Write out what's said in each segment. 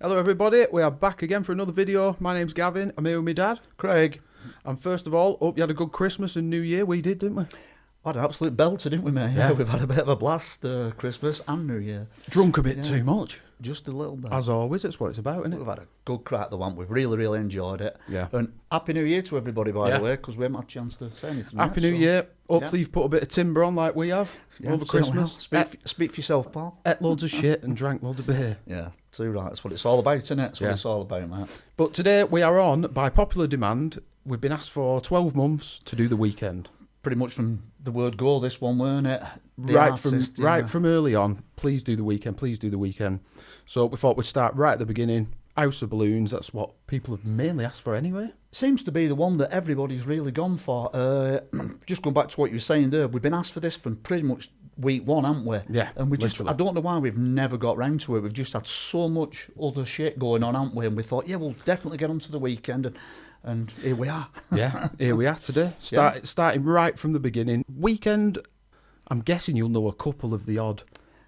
Hello everybody, we are back again for another video. My name's Gavin, I'm here with my dad, Craig. And first of all, hope you had a good Christmas and New Year. We did, didn't we? Had an absolute belter, didn't we, mate? Yeah, we've had a bit of a blast Christmas and New Year. Drunk a bit too much. Just a little bit. As always, that's what it's about, isn't it? We've had a good crack the one. We've really enjoyed it. Yeah. And Happy New Year to everybody, by the way, because we haven't had a chance to say anything Happy yet, New Year. Hopefully you've put a bit of timber on like we have over Christmas. Speak for yourself, pal. Ate loads of shit and drank loads of beer. Yeah, too right. That's what it's all about, isn't it? That's what it's all about, mate. But today we are on, by popular demand, we've been asked for 12 months to do the weekend. Pretty much from the word go, this one, weren't it? From early on, please do the weekend. So we thought we'd start right at the beginning. House of Balloons, that's what people have mainly asked for anyway. Seems to be the one that everybody's really gone for. Just going back to what you were saying there, we've been asked for this from pretty much week one, haven't we? Yeah. And I don't know why we've never got round to it. We've just had so much other shit going on, haven't we? And we thought, yeah, we'll definitely get onto the weekend. And here we are. Yeah, here we are today. Starting right from the beginning. Weekend, I'm guessing you'll know a couple of the odd,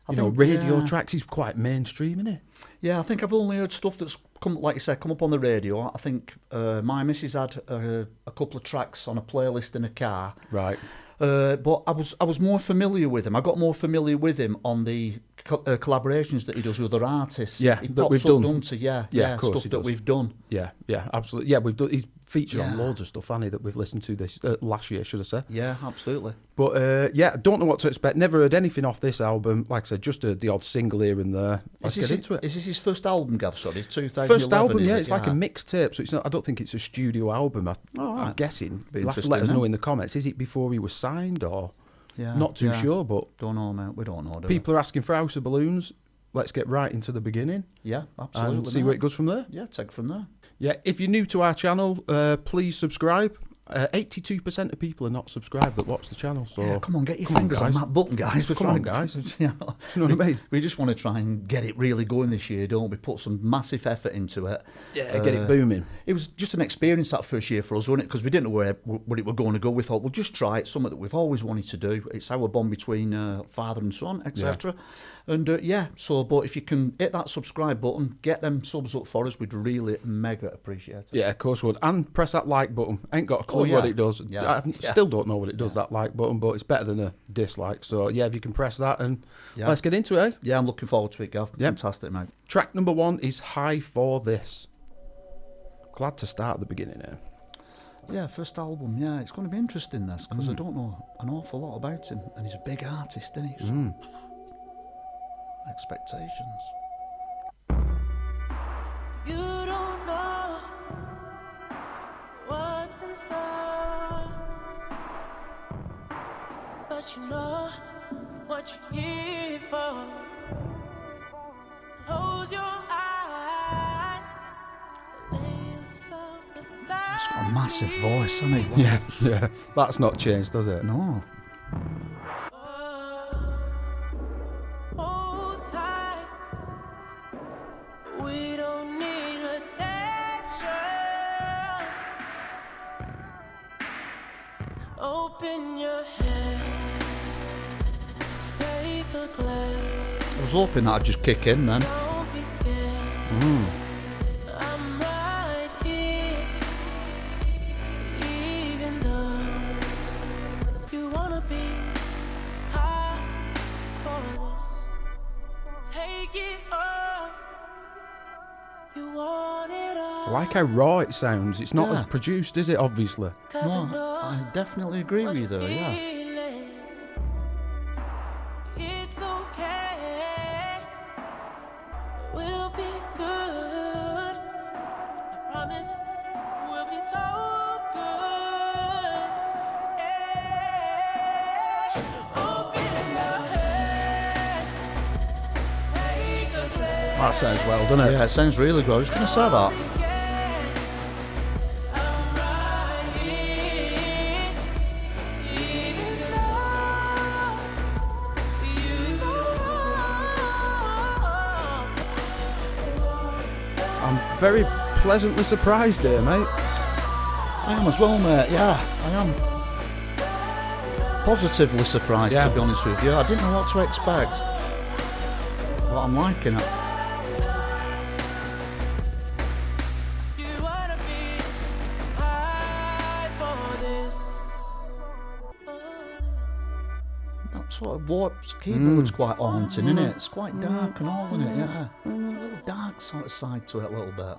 radio tracks. He's quite mainstream, isn't he? Yeah, I think I've only heard stuff that's come, like you said, come up on the radio. I think my missus had a couple of tracks on a playlist in a car. Right. But I was more familiar with him. I got more familiar with him on the collaborations that he does with other artists. Yeah, he that we've done. Of course stuff that we've done. Yeah, absolutely. Yeah, we've done. He's featured on loads of stuff, hasn't he, that we've listened to this last year, should I say? Yeah, absolutely. But I don't know what to expect. Never heard anything off this album. Like I said, just the odd single here and there. Let's get into it. Is this his first album, Gav? Sorry, 2011. First album, yeah. It's like a mixtape, so it's not. I don't think it's a studio album. I'm guessing. You'll have to let us know in the comments. Is it before he was signed or? Yeah, not too sure, but don't know, mate. We don't know. People are asking for House of Balloons. Let's get right into the beginning. Yeah, absolutely. And see where it goes from there. Yeah, take it from there. Yeah, if you're new to our channel, please subscribe. 82% of people are not subscribed that watch the channel. So yeah, come on, get your fingers on that button, guys. Come on, guys. You know what I mean? We just want to try and get it really going this year, don't we? Put some massive effort into it. Yeah, get it booming. It was just an experience that first year for us, wasn't it? Because we didn't know where it were going to go. We thought, we'll just try it, something that we've always wanted to do. It's our bond between father and son, etc. Yeah. And but if you can hit that subscribe button, get them subs up for us, we'd really mega appreciate it. Yeah, of course would. And press that like button. I ain't got a clue what it does. Yeah. I still don't know what it does, that like button, but it's better than a dislike. So yeah, if you can press that and let's get into it, eh? Yeah, I'm looking forward to it, Gav. Yep. Fantastic, mate. Track number 1 is High For This. Glad to start at the beginning here. Yeah, first album, yeah, it's going to be interesting, this, because I don't know an awful lot about him, and he's a big artist, isn't he? So, expectations. You don't know what's in store, but you know what you're here for. Close your eyes, lay yourself aside. He's got a massive voice, hasn't he? Yeah, that's not changed, does it? No. Hold tight, we don't need attention. Open your head, take a glass. I was hoping that'd just kick in then. Don't be scared. I'm right here, even though you wanna be high for this. Take it off. You want it all. I like how raw it sounds. It's not as produced, is it, obviously? No, I definitely agree with you there, yeah. It's okay. We'll be good. I promise we'll be so good. Open your head. Take a glance. That sounds well, doesn't it? Yeah, it sounds really good. I was going to say that. I'm right here, even though you don't. I'm very pleasantly surprised here, mate. I am as well, mate. Yeah, I am. Positively surprised, to be honest with you. I didn't know what to expect. But I'm liking it. sort of warped keyboard's quite haunting, isn't it? It's quite dark and all, isn't it? Yeah. A little dark sort of side to it a little bit.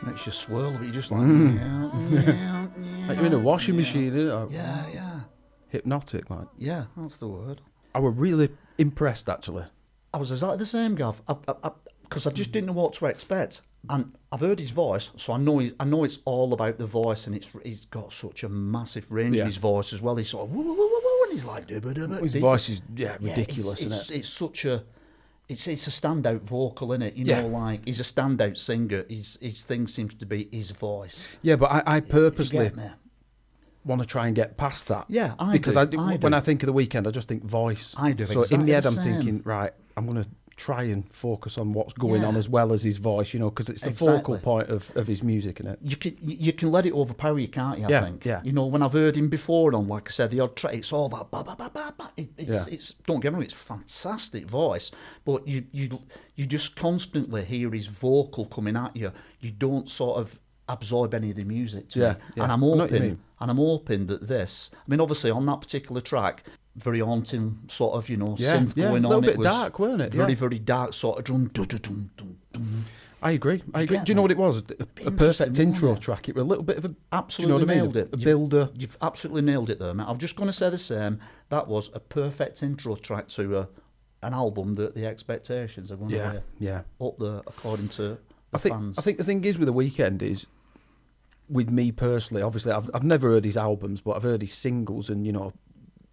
Makes you swirl, but you're just like, Like you're in a washing machine, isn't it? Yeah. Hypnotic, like. Yeah, that's the word. I were really impressed, actually. I was exactly the same, Gav, because I just didn't know what to expect. And I've heard his voice, so I know it's all about the voice, and he's got such a massive range in his voice as well. He's sort of woo, woo, woo, woo, and he's like dubba, dubba. His voice is ridiculous, isn't it? It's such a it's a standout vocal, isn't it? You know, like he's a standout singer. His thing seems to be his voice. Yeah, but I purposely want to try and get past that. Yeah, I because do. When I think of The Weeknd, I just think voice. I do. So exactly in my head, the I'm same. thinking, right, I'm going to try and focus on what's going on as well as his voice, you know, because it's the focal point of his music, isn't it? You can let it overpower you, can't you? I think. Yeah. You know, when I've heard him before on, like I said, the odd track, it's all that ba ba ba ba ba. It's don't get me wrong, it's fantastic voice, but you just constantly hear his vocal coming at you. You don't sort of absorb any of the music to me. And I'm hoping that this. I mean, obviously on that particular track, very haunting sort of, you know, synth going on. A little bit dark, weren't it? Very, very dark sort of drum. I agree. Do you know what it was? A perfect intro track. It was a little bit of a... Absolutely nailed it. A builder. You've absolutely nailed it there, mate. I'm just going to say the same. That was a perfect intro track to an album that the expectations are going to be up there, according to the fans. I think the thing is with The Weeknd is, with me personally, obviously, I've never heard his albums, but I've heard his singles, and, you know,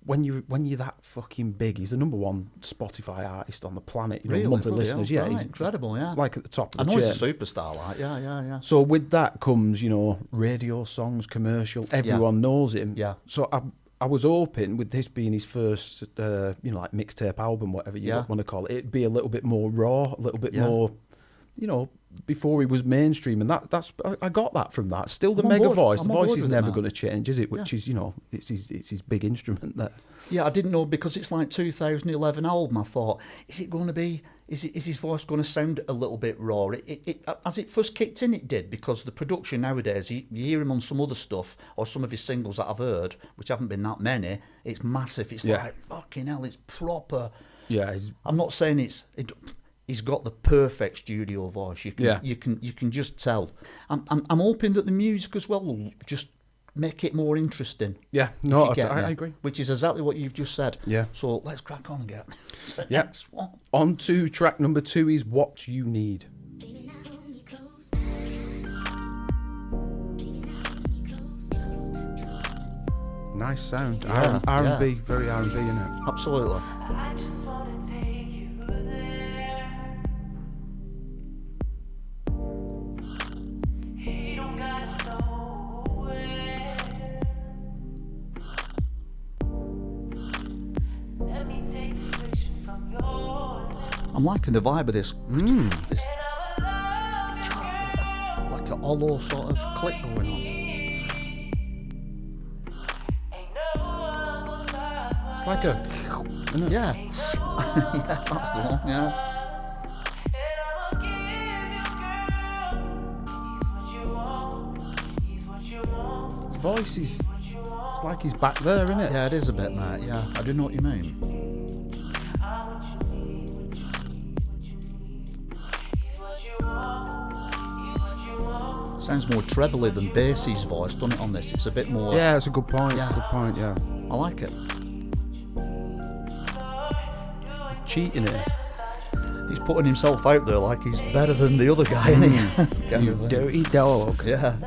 when you're that fucking big, he's the number one Spotify artist on the planet. You know, really? monthly listeners, Right. he's incredible, yeah. like at the top of the I know chain. he's a superstar, like, yeah. So with that comes, you know, radio songs, commercial. Everyone knows him. Yeah. So I was hoping, with this being his first, you know, like mixtape album, whatever you want to call it, it'd be a little bit more raw, a little bit more, you know, before he was mainstream, and that's I got that from that. Still the mega voice. The voice is never going to change, is it? Which is, you know, it's his big instrument there. Yeah, I didn't know, because it's like 2011 album. I thought, is it going to be? Is his voice going to sound a little bit raw? It as it first kicked in, it did, because the production nowadays, you hear him on some other stuff or some of his singles that I've heard, which haven't been that many. It's massive. It's like fucking hell. It's proper. Yeah, I'm not saying he's got the perfect studio voice. You can just tell. I'm hoping that the music as well will just make it more interesting. Yeah, no, I agree. Which is exactly what you've just said. Yeah. So let's crack on and get to the next one. On to track number 2 is What You Need. Nice sound. Yeah, R&B, very R&B, isn't it? Absolutely. I just wanna take you there. You don't gotta know where. Let me take the friction from your lips. I'm liking the vibe of this. This And I'ma love you, like a hollow sort of click going on. ain't no one will stop. It's like a... isn't it? Yeah. Yeah, that's the one. Yeah. His voice is... It's like he's back there, isn't it? Yeah, it is a bit, mate. Yeah, I do know what you mean. Sounds more trebly than Basie's voice, doesn't it, on this? It's a bit more... Yeah, that's a good point. Yeah. Good point, yeah. I like it. Cheating it. He's putting himself out there like he's better than the other guy, isn't he? Kind You of thing. dirty dog. Yeah.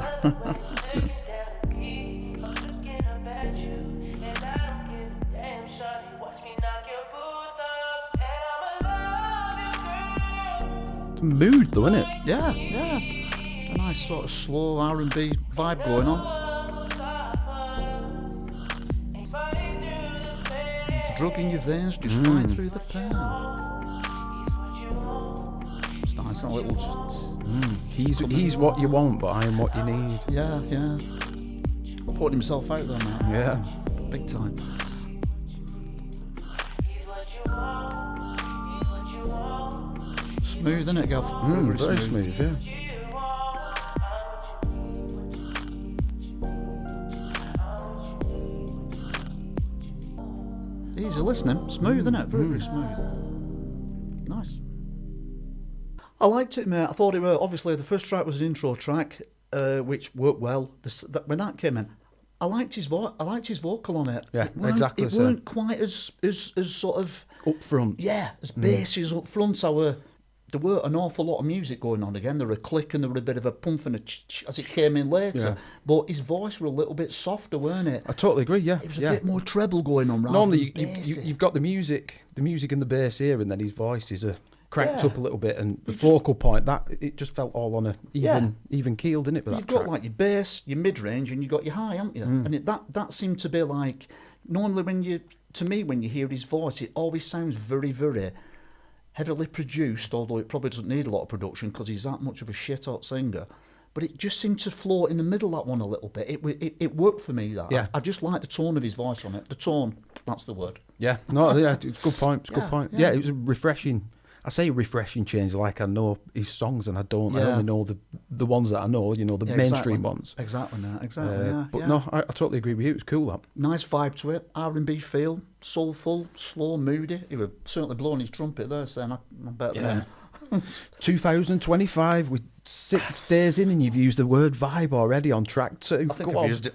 It's a mood, though, isn't it? Yeah. A nice sort of slow R&B vibe going on. Drug in your veins, just flying through the pain. It's nice, a little just... He's what you want, but I am what you need. Yeah. Putting himself out there, man. Yeah. Big time. Smooth, isn't it, Gav? Very smooth, yeah. listening. Smooth, isn't it? Very, very smooth. Nice. I liked it, mate. I thought it was, obviously, the first track was an intro track, which worked well. When that came in, I liked his vocal on it. Yeah, It so. weren't quite as sort of... Up front. Yeah, as bassy up front. There were an awful lot of music going on again. There were a click and there were a bit of a pump and a as it came in later. Yeah. But his voice were a little bit softer, weren't it? I totally agree, yeah. It was a bit more treble going on. Normally, you've got the music and the bass here, and then his voice is cranked up a little bit, and the focal point, it just felt all on a even keel, didn't it? With you've got like your bass, your mid-range, and you've got your high, haven't you? And that seemed to be like, normally when you hear his voice, it always sounds very, very heavily produced, although it probably doesn't need a lot of production because he's that much of a shit-hot singer. But it just seemed to float in the middle, that one, a little bit. It worked for me, that. Yeah. I just like the tone of his voice on it. The tone, that's the word. Yeah, no, yeah, it's a good point. It's a good point. Yeah, it was a refreshing... I say refreshing change, like I know his songs and I don't. I only know the ones that I know, the mainstream ones. Exactly, exactly. But no, I totally agree with you. It was cool, that. Nice vibe to it. R&B feel, soulful, slow, moody. He was certainly blowing his trumpet there, saying I'm better than him. 2025 with 6 days in, and you've used the word vibe already on track 2. I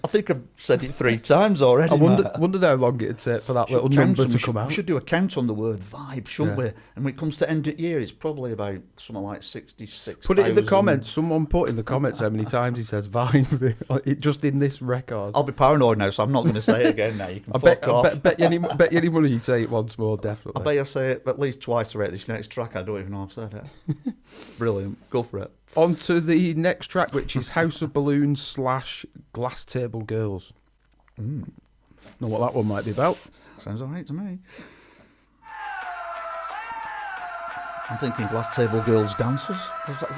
think I've said it 3 times already. I wondered how long it'd take for that little number to come out. We should do a count on the word vibe, shouldn't we? And when it comes to end of year, it's probably about something like 66. Put it in the comments. Someone put in the comments how many times he says vibe. It just in this record. I'll be paranoid now, so I'm not going to say it again now. You can fuck off. Bet you any money you say it once more, definitely. I bet you say it at least twice already. This next track, I don't even know I've said it. Brilliant. Go for it. On to the next track, which is House of Balloons / Glass Table Girls. Know what that one might be about. Sounds alright to me. I'm thinking Glass Table Girls dancers.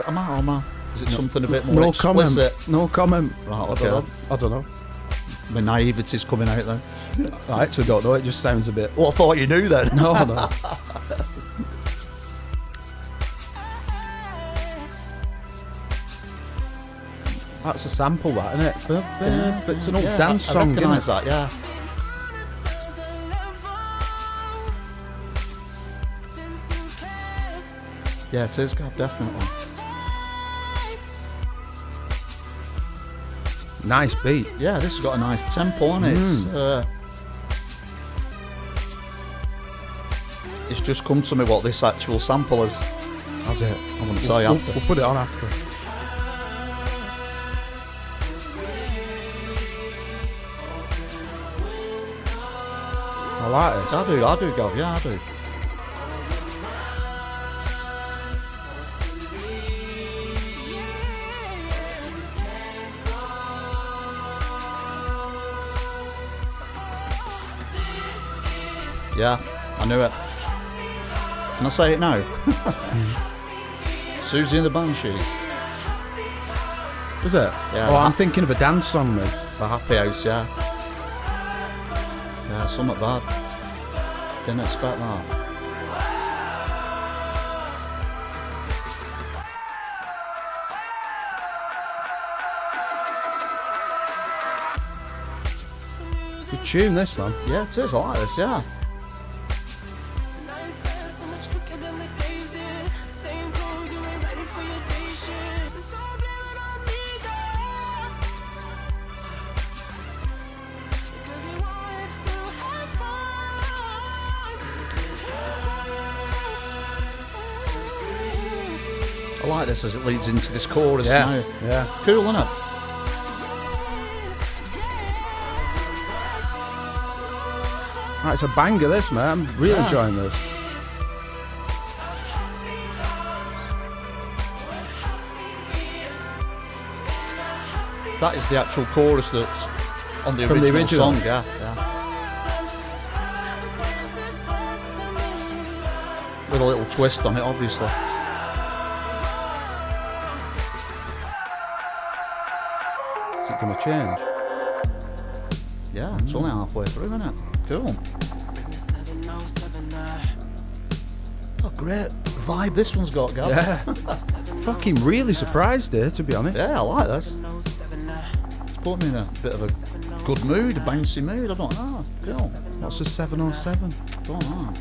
Am I? Is it something a bit more explicit? No comment. Right, okay. I don't know. My naivety's coming out then. I actually don't know. It just sounds a bit... Well, I thought you knew then. No. That's a sample, that, isn't it? But it's an old dance song, isn't it? I recognise that, yeah. Yeah, it is, Gav, definitely. Nice beat. Yeah, this has got a nice tempo on it. It's just come to me what this actual sample is. Has it? I'm going to tell you after. We'll put it on after. I like it. I do, Gav, yeah, I do. Yeah, I knew it. Can I say it now? Susie and the Banshees. Was it? Yeah. Oh, I'm thinking of a dance song, mate. The Happy House, yeah. Yeah, something bad. Didn't expect that. Good tune, this, man. Yeah, it is. I like this, yeah. I like this as it leads into this chorus now. Yeah. Cool, isn't it? Right, it's a banger, this, man. I'm really enjoying this. That is the actual chorus that's on the original song, yeah. With a little twist on it, obviously. Is it going to change? Yeah, it's only halfway through, isn't it? Cool. Oh, great vibe this one's got, Gav. Yeah. Fucking really surprised here, to be honest. Yeah, I like this. It's put me in a bit of a good mood, a bouncy mood. I don't know. Cool. What's a 707? Don't know.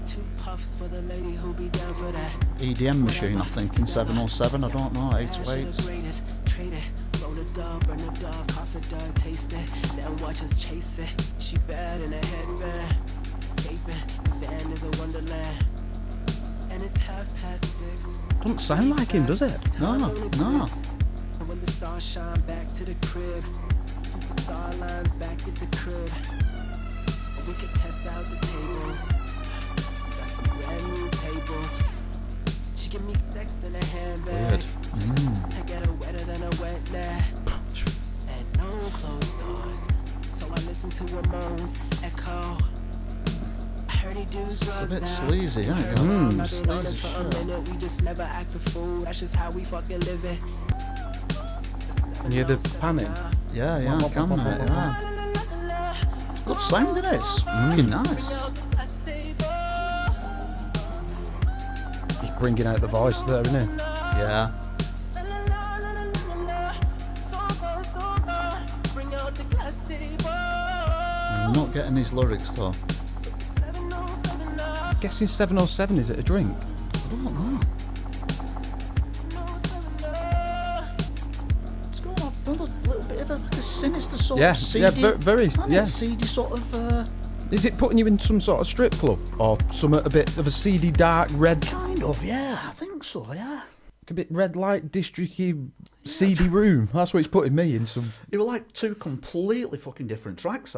Two puffs for the lady who be down for that. EDM machine, I think, in 707. I don't know. 808s. Trade it, roll the dub, burn the dub, cough it, dog, taste it. Then watch us chase it. She bad in a headband. Escaping, the van is a wonderland. And it's 6:30. Doesn't sound like him, does it? No. And when the stars shine back to the crib, superstar lines back at the crib. And we could test out the tables. Got some brand new tables. She give me sex in a handbag. Weird. I get her wetter than a wet nap. And no closed doors. So I listen to her moans echo. I heard he do drugs It's a bit now. sleazy, isn't it? I've been learning Sleazy for a shit. minute. We just never act a fool. That's just how we fucking live it. And you're the panning. Yeah, I can, mate. Yeah. Good sound, isn't it? It's fucking nice. Just bringing out the voice there, isn't it? Yeah. I'm not getting these lyrics though. I'm guessing 707, is it a drink? I don't know. It's got a little bit of a sinister sort Yeah, of CD. yeah, very, yeah. CD sort of. Is it putting you in some sort of strip club? Or some a bit of a seedy, dark, red, Kind of, yeah. I think so, yeah. a bit red light, district-y, seedy room? That's what it's putting me in some... They were like two completely fucking different tracks.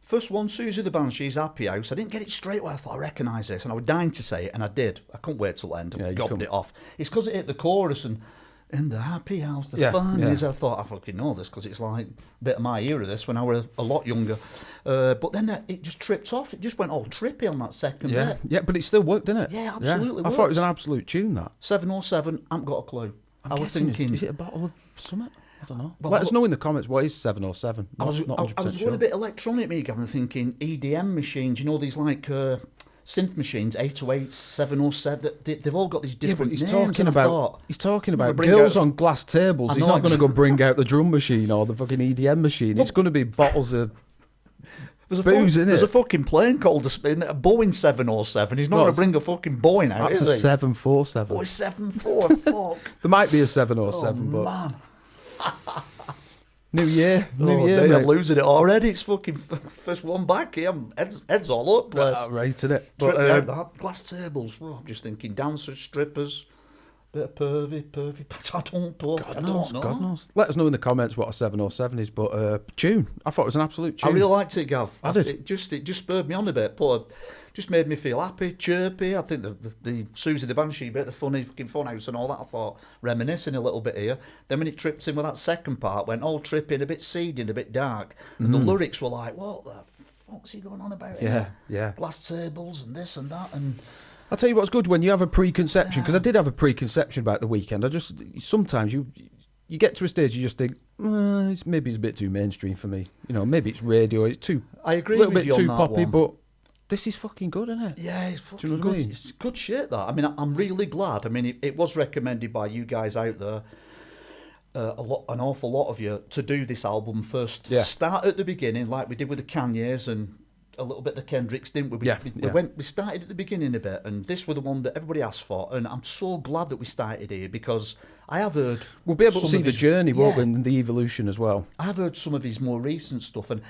First one, Susie the Banshee's Happy House. I didn't get it straight away. I thought I recognise this, and I was dying to say it, and I did. I couldn't wait till the end. Yeah, I you gobbed couldn't. it off. It's because it hit the chorus, and in the happy house, the Yeah, fun yeah. is. I thought I fucking know this because it's like a bit of my era. This when I was a lot younger, but then it just tripped off. It just went all trippy on that second Yeah, bit. yeah, but it still worked, didn't it? Yeah, absolutely I thought it was works. an absolute tune, that. 707. I haven't got a clue. I was guessing, thinking. is it a bottle of something? I don't know. Well, Let us know in the comments what is 707. I was Not 100% going sure. a bit electronic, me, Gavin, thinking EDM machines, you know, these like synth machines, 808, 707, they've all got these Yeah, but different he's names. talking and I about thought, girls bring out- on glass tables. I He's know, not going to go bring out the drum machine or the fucking EDM machine. It's going to be bottles of there's booze, isn't there's it? a fucking plane called a Boeing 707. He's not No, going to bring a fucking Boeing out, That's is a he? 747. Oh, it's 74, fuck. There might be a 707, but Man. New Year, New Year, I'm mate. losing it already. It's fucking first one back here. Head's all up, place. Right, isn't it? Trip But, down that. Glass tables. Oh, I'm just thinking dancers, strippers, bit of pervy. I don't know. God knows. Let us know in the comments what a 707 is, but tune. I thought it was an absolute tune. I really liked it, Gav. I did. It just spurred me on a bit. Just made me feel happy, chirpy. I think the Susie the Banshee bit, the funny fucking fun house and all that, I thought reminiscing a little bit here. Then when it tripped in with that second part, went all tripping, a bit seedy and a bit dark. And the lyrics were like, what the fuck's he going on about Yeah, here? yeah. Glass tables and this and that. And I'll tell you what's good when you have a preconception, because I did have a preconception about the Weeknd. Sometimes you get to a stage you just think, maybe it's a bit too mainstream for me. You know, maybe it's radio, it's too I agree a little with bit you on too that poppy, one. but this is fucking good, isn't it? yeah, it's Do you fucking know what I good. mean? It's good shit, that. I mean, I'm really glad. I mean, it was recommended by you guys out there, an awful lot of you, to do this album first. Yeah. Start at the beginning, like we did with the Kanyes and a little bit of the Kendricks, didn't we? Yeah. We started at the beginning a bit, and this was the one that everybody asked for, and I'm so glad that we started here, because I have heard... We'll be able to some see of the his- journey, won't we, Yeah. and the evolution as well. I've heard some of his more recent stuff, and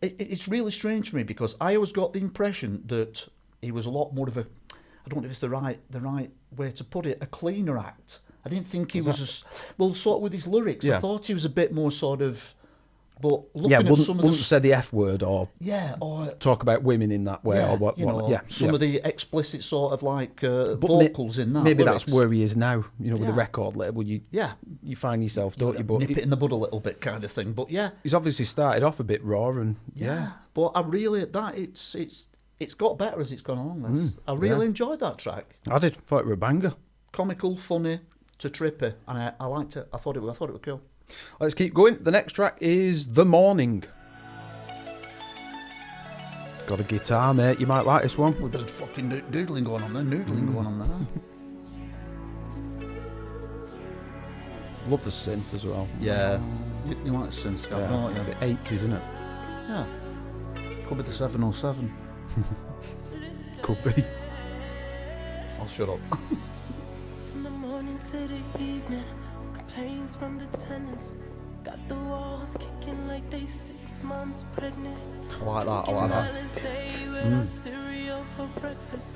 it's really strange for me, because I always got the impression that he was a lot more of a, I don't know if it's the right way to put it, a cleaner act. I didn't think he was as well, sort of with his lyrics. Yeah. I thought he was a bit more sort of, but looking Yeah, at wouldn't, some of wouldn't the say the F word or or talk about women in that way yeah, or what. you know, Yeah, some yeah. of the explicit sort of like But vocals in that. Maybe lyrics. that's where he is now, you know, with the Yeah. record label. You find yourself, don't you? But nip it in the bud a little bit, kind of thing. But yeah, he's obviously started off a bit raw, and yeah. But I really it's got better as it's gone along. I really enjoyed that track. I did. Thought it were a banger. Comical, funny to trippy, and I liked it. I thought it was cool. Let's keep going. The next track is The Morning. Got a guitar, mate. You might like this one. With a bit of fucking doodling going on there, noodling going on there. Love the synth as well. Yeah, you like the synth stuff, Yeah. don't you? The 80s, isn't it? Yeah. Could be the 707. Could be. I'll shut up. From the morning to the evening, complaints from the tenants. Got the walls kicking like they 6 months pregnant. I like that. Cereal for breakfast.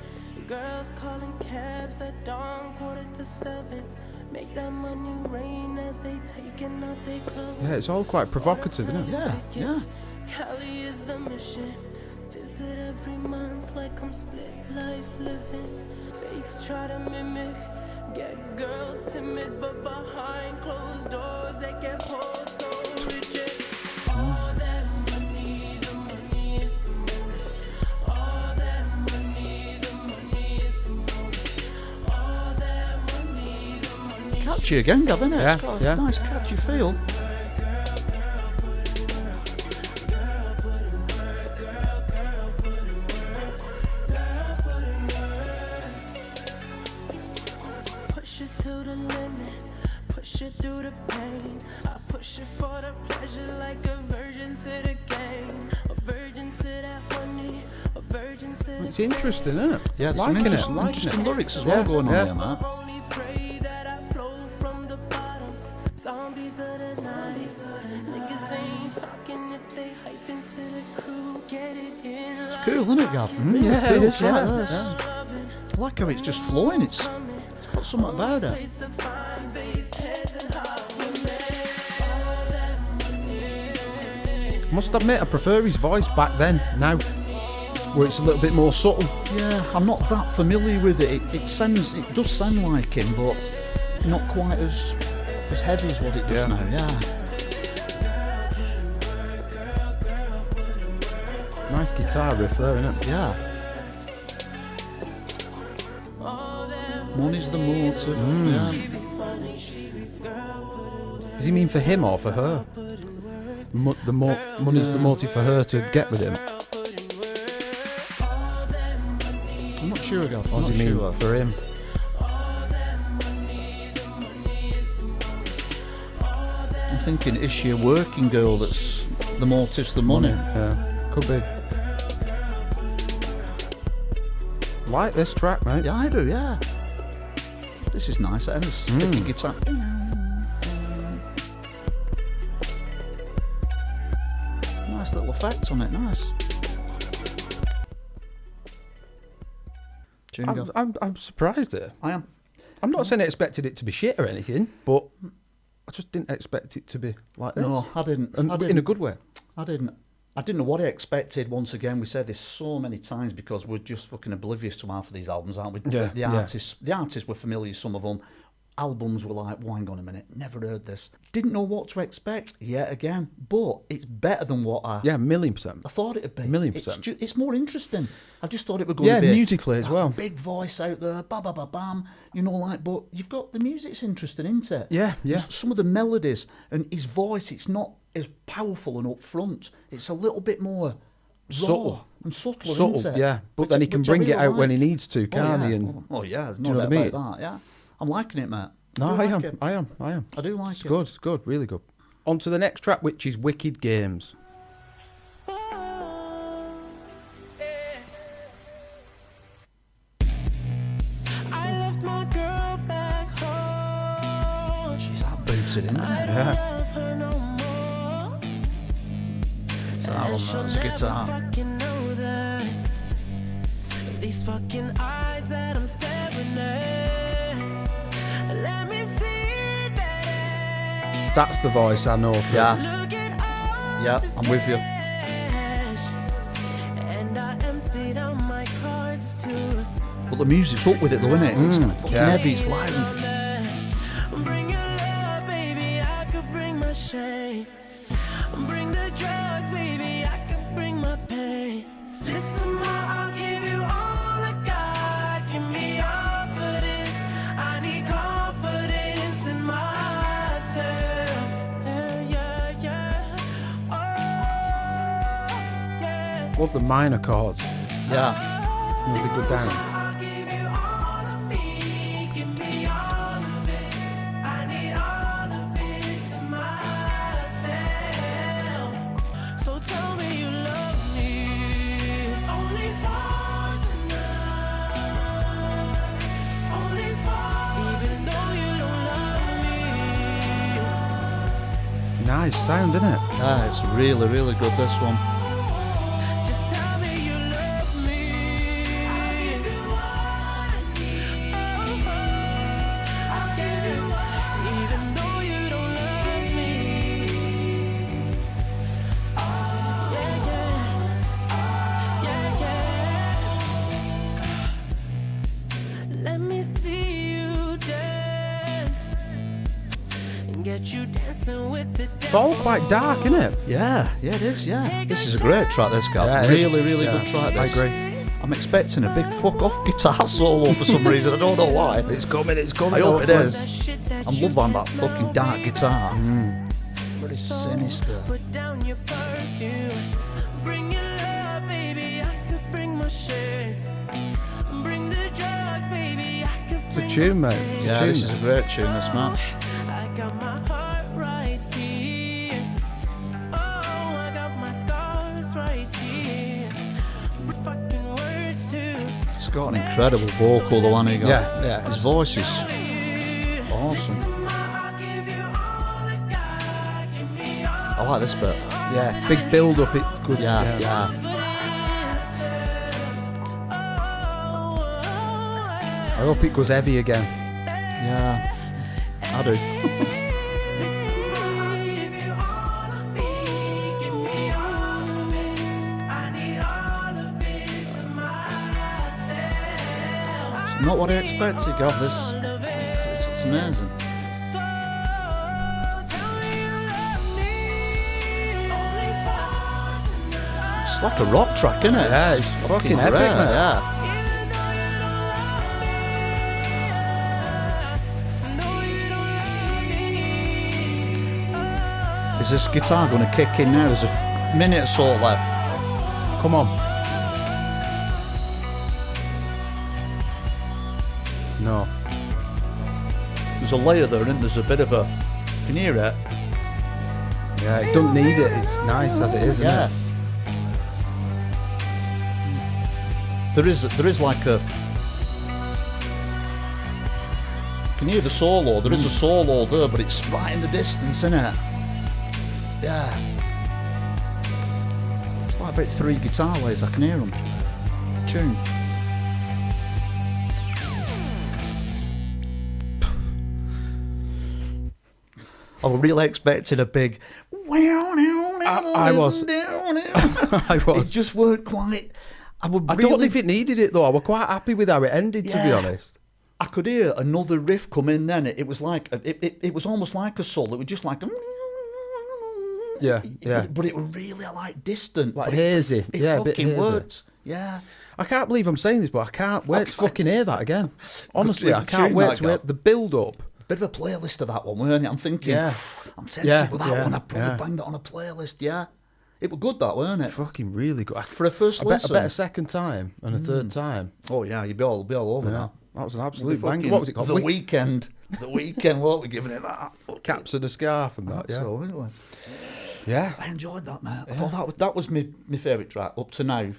Girls calling cabs at dawn, 6:45. Make that money rain as they taking off their clothes. Yeah, it's all quite provocative, isn't it? Yeah. Cali is the mission. Visit every month like I'm split life living. Fakes try to mimic. Get girls timid, but behind closed doors they get pulled so rigid. All that money, the money is the motive. All that money, the money is the motive. All that money, the money. Catchy again, Gav, isn't it? Yeah, It's got a yeah. nice catchy feel. Push it to the limit, push it through the pain. I push it for the pleasure like a virgin to the game. A virgin to that money, a virgin to the It's interesting, isn't it? Yeah, there's some Liking it, interesting, liking interesting it. lyrics as well going on yeah. here, man. only pray that I flow from the bottom. Zombies of the night. Niggas ain't talking if they hype into the crew. Get it in like Cool, isn't it, Gav? Yeah, Cool it is, track, yeah. this. I like how it's just flowing. It's got something about it. place to find bass heads and hot women. All that money. Must admit, I prefer his voice back then, now, where it's a little bit more subtle. Yeah, I'm not that familiar with it. It does sound like him, but not quite as heavy as what it does Yeah. now. Yeah. Nice guitar riff there, isn't it? Yeah. Money's the motive. Yeah. Does he mean for him or for her? Money's the motive for her to get with him. I'm not sure, Gav. Or I'm does not he mean sure. for him? I'm thinking, is she a working girl that's the motive's the money? Yeah, could be. Like this track, mate. Yeah, I do, yeah. This is nice, and this sticky guitar. Nice little effect on it, nice. Tune, Gav. I'm surprised at it. I am. I'm not saying I expected it to be shit or anything, but I just didn't expect it to be like this. No, I didn't. And I didn't. in a good way. I didn't know what I expected. Once again, we said this so many times because we're just fucking oblivious to half of these albums, aren't we? Yeah, The artists were familiar, some of them. Albums were like, well, hang on a minute, never heard this. Didn't know what to expect yet again, but it's better than what I Yeah, 1,000,000%. I thought it'd be. 1,000,000%. It's more interesting. I just thought it would go Yeah, to be musically as that well. Big voice out there, ba ba ba bam. You know, like, but you've got the music's interesting, isn't it? Yeah, yeah. Some of the melodies and his voice, it's not as powerful and upfront. It's a little bit more raw Subtle. and subtler, Subtle, isn't it? yeah. But then he can which I bring it really out when he like. needs to, can't yeah. he? And Oh yeah, there's Do no you know doubt what I mean? about that. Yeah, I'm liking it, mate. no, do I like am. it. I am. I do like It's it. good. It's good. Really good. On to the next track, which is Wicked Games. I left my girl back home. She's that booted in, isn't it? Yeah. Love her no more. Guitar on And she'll those never guitar. fucking know that. These fucking eyes that I'm staring at. Let me see that. That's the voice I know for. Yeah. Look at all Yeah, this I'm with you. cash. And I emptied out my cards too. But the music's up with it, though, isn't it? It's fucking yeah. heavy. It's loud. Bring your love, baby. I could bring my shame. Bring the drugs, baby. I could bring my pain. Listen, ma, I'll give you all I got. Give me all for this. I need confidence in myself. Yeah, yeah. Oh, yeah. Love the minor chords. Yeah. Really good down. I'll give you all of me. Give me all of it. I need all of it to myself. So tell me you nice sound, isn't it? Yeah, it's really, really good, this one. Just tell me you love me. I'll give you all I need. I'll give you all, even though you don't love me. Yeah, yeah. Let me see you dance and get you dancing with the devil. It's all quite dark, isn't it? Yeah, it is, yeah. This is a great track, this, Gav. Yeah, it is. Really, really good track, this. I agree. I'm expecting a big fuck-off guitar solo for some reason. I don't know why. It's coming. I hope it hopefully. is. I'm loving that fucking dark guitar. Very sinister. Put down your perfume. Bring your love, baby. I could bring my shit. Bring the drugs, baby. I could It's a bring tune, mate. It's a Yeah, tune, this is a mate. great tune, this, man. I got my heart right here. Oh, I got my scars right here. Fucking words too. He's got an incredible vocal, the one he got. Yeah. His voice is awesome. I'll give you all I got. Give me all. I like this bit. Yeah, big build up. It good. Yeah. I hope it goes heavy again. Yeah. I do. It's not what I expected, Gav. This. It's amazing. It's like a rock track, isn't it? Yeah, it's fucking epic, great, mate. Yeah. Is this guitar going to kick in now? There's a minute or so left. Come on. No. There's a layer there, and there's a bit of a. Can you hear it? Yeah, it don't need it. It's nice as it is, isn't Yeah. it? There is like a. Can you hear the solo? There is a solo there, but it's right in the distance, isn't it? Yeah. It's like about 3 guitar layers. I can hear them. Tune. I was really expecting a big. I was. I It was. just weren't quite. I don't know if it needed it though. I was quite happy with how it ended, to be Yeah. honest. I could hear another riff come in. Then it was like it was almost like a solo. It was just like. Yeah, yeah. But it was really like distant, Like but hazy. It Yeah, a bit fucking hazy. worked. Yeah. I can't believe I'm saying this, but I can't wait to can't fucking hear that again. Honestly, tune- I can't tune wait that, to hear Gav. the build up. Bit of a playlist of that one, weren't it? I'm thinking. Yeah. I'm tempted Yeah, with that yeah, one. I'd probably yeah. bang that on a playlist. Yeah. It was good, that, weren't it? Fucking really good. For a first I bet listen. a second time and a third time. Oh yeah, you'd be all over Yeah. that. That was an You'd absolute be banger. fucking- What was it called? The Weeknd. The Weeknd. What were we giving it that? Caps and a scarf and that. Yeah. Absolutely. Yeah. I enjoyed that, mate. I thought that was my favourite track up to now.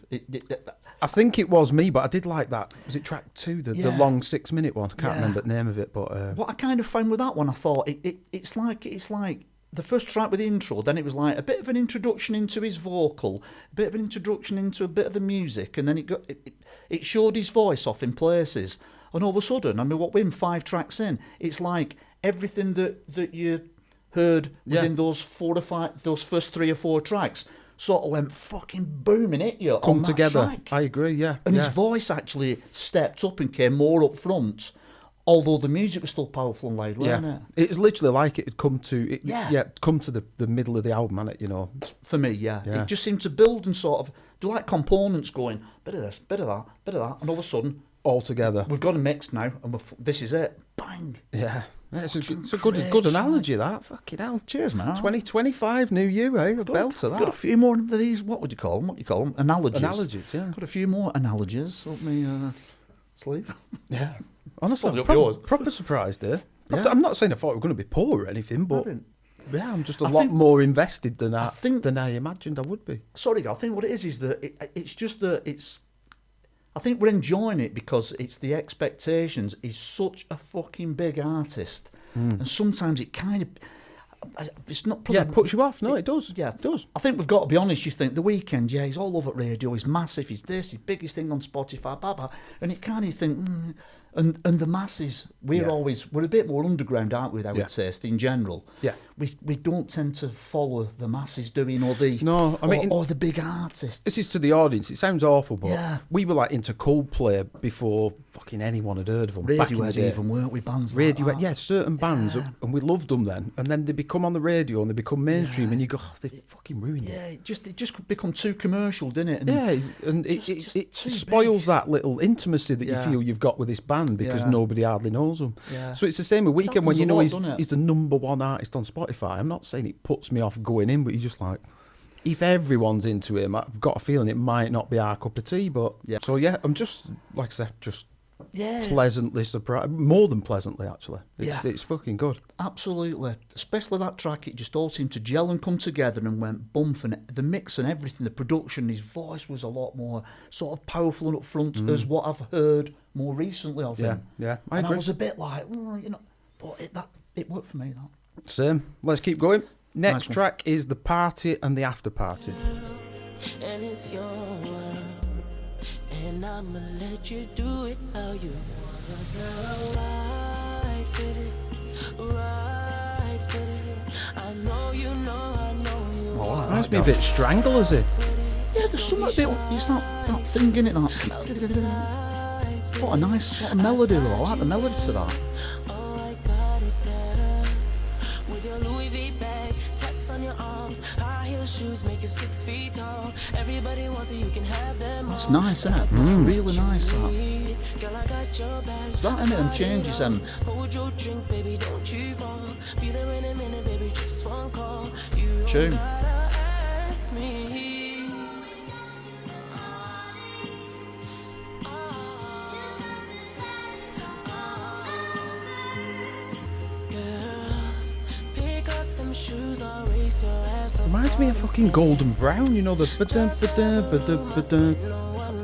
I think it was me, but I did like that. Was it track 2, the Yeah. long 6-minute one? I can't Yeah. remember the name of it, but What I kind of found with that one, I thought it's like the first track with the intro. Then it was like a bit of an introduction into his vocal, a bit of an introduction into a bit of the music, and then it showed his voice off in places. And all of a sudden, I mean, what we're in 5 tracks in, it's like everything that you heard within those 4 or 5, those first 3 or 4 tracks, sort of went fucking booming at you. come on that together. track. I agree, yeah. And yeah. his voice actually stepped up and came more up front, although the music was still powerful and loud, wasn't it? It's literally like it had come to Yeah. come to the middle of the album, hadn't it, you know. For me, yeah. Yeah. It just seemed to build and sort of do like components going, bit of this, bit of that, bit of that, and all of a sudden, All together. we've got a mix now, and this is it. Bang! Yeah. It's a Fucking good great analogy, that. Fucking hell. Cheers, man. 2025, new you, eh? A belt to Got a that. few more of these, what would you call them? What do you call them? Analogies. Analogies, yeah. Got a few more analogies up me sleeve. Yeah. Honestly, Probably I'm up yours. proper surprised, Dave. Yeah. I'm not saying I thought we were going to be poor or anything, but didn't. yeah, I'm just a I lot think- more invested than I think- than I imagined I would be. Sorry, I think what it is that it's just that it's. I think we're enjoying it because it's the expectations. He's such a fucking big artist, and sometimes it kind of. it's not. Yeah, puts you off. No, it does. Yeah, it does. I think we've got to be honest. You think The Weeknd, yeah, he's all over radio. He's massive. He's this. He's biggest thing on Spotify. Blah blah. And you kind of think, and the masses. We're a bit more underground, aren't we? I would taste in general. Yeah. We don't tend to follow the masses doing or the or the big artists. This is to the audience. It sounds awful, but Yeah. we were like into Coldplay before fucking anyone had heard of them. back in the Radiohead day. even, weren't we? Bands like Radiohead, that. yeah, certain bands, and we loved them then, and then they become on the radio and they become mainstream, and you go, oh, they fucking ruined Yeah, it. it just could become too commercial, didn't it? And Yeah, and just it too spoils big. that little intimacy that you feel you've got with this band because Yeah. nobody hardly knows them. Yeah. So it's the same with Weeknd when happens you a know lot, he's doesn't it? the number one artist on Spotify. I'm not saying it puts me off going in, but you're just like, if everyone's into him, I've got a feeling it might not be our cup of tea. But so yeah, I'm just like I said, just pleasantly surprised, more than pleasantly actually. It's fucking good. Absolutely, especially that track. It just all seemed to gel and come together and went bump, and the mix and everything, the production. His voice was a lot more sort of powerful and upfront as what I've heard more recently of him. Yeah, I and agree. I was a bit like, but it worked for me. That Same. Let's keep going. Next Nice one. track is The Party and the After Party. And it's your world, and I'ma let you do it how you wanna. Ride with it, ride with it. I know you you. Reminds me a bit Stranglers, it. Yeah, there's something a bit. It's that thing in it. That. What a nice sort of melody though. I like the melody to that. Oh, I got it down. With your Louis V bag, tats on your arms, high heel shoes make you 6 feet tall. Everybody wants it, you can have them. It's nice, isn't it? Really nice. That. Girl, I got your back. Is that in it? And changes and. Hold your drink, baby, don't you fall. Be there in a minute, baby, just one call. You don't Tune. gotta ask me. Shoes, I'll race your ass up. Reminds me of fucking Golden Brown, you know, the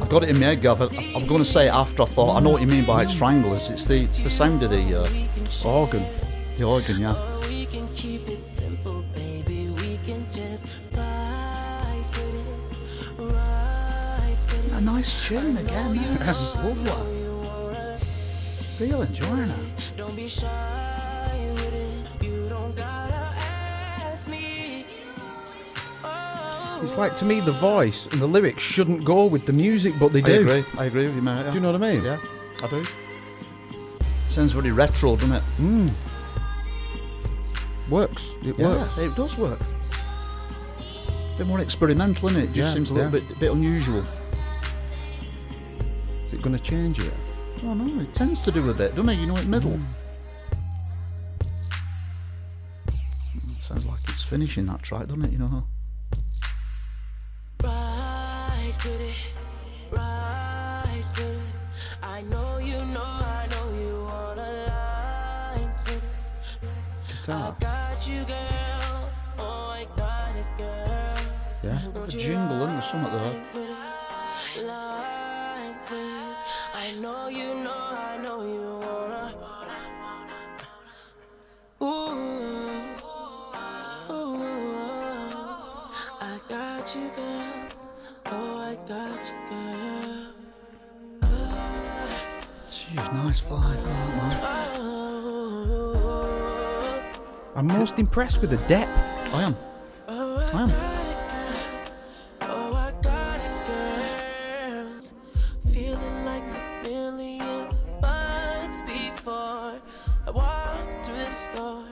I've got it in my head, Gav. I'm going to say it after I thought. I know what you mean by it, Stranglers. It's the sound of the organ. The organ, yeah. We can keep it simple, baby. We can just ride with it, ride with it. A nice tune again. Nice. Lovely. Really enjoying it. Don't be shy with it. You don't gotta ask me. It's like, to me, the voice and the lyrics shouldn't go with the music, but they do. I agree with you, mate. Do you know what I mean? Yeah, I do. Sounds very retro, doesn't it? Works. It works. It does work. A bit more experimental, isn't it? It just seems a little bit unusual. Is it going to change it? Oh no, it tends to do a bit, doesn't it? You know, in the middle. Sounds like it's finishing that track, doesn't it? You know. Ride with it, ride with it. I know you wanna line with it. Guitar. I got you, girl. Oh, I got it, girl. Yeah. Bit of a jingle, isn't there? Something there. Line with it. I know you wanna. Ooh, I got you, girl. Oh, I got you, girl. Jeez, nice vibe, that, man. Oh, I'm most impressed with the depth. I am. oh, I got it, girls. Feeling like a million bucks before I walked through this door.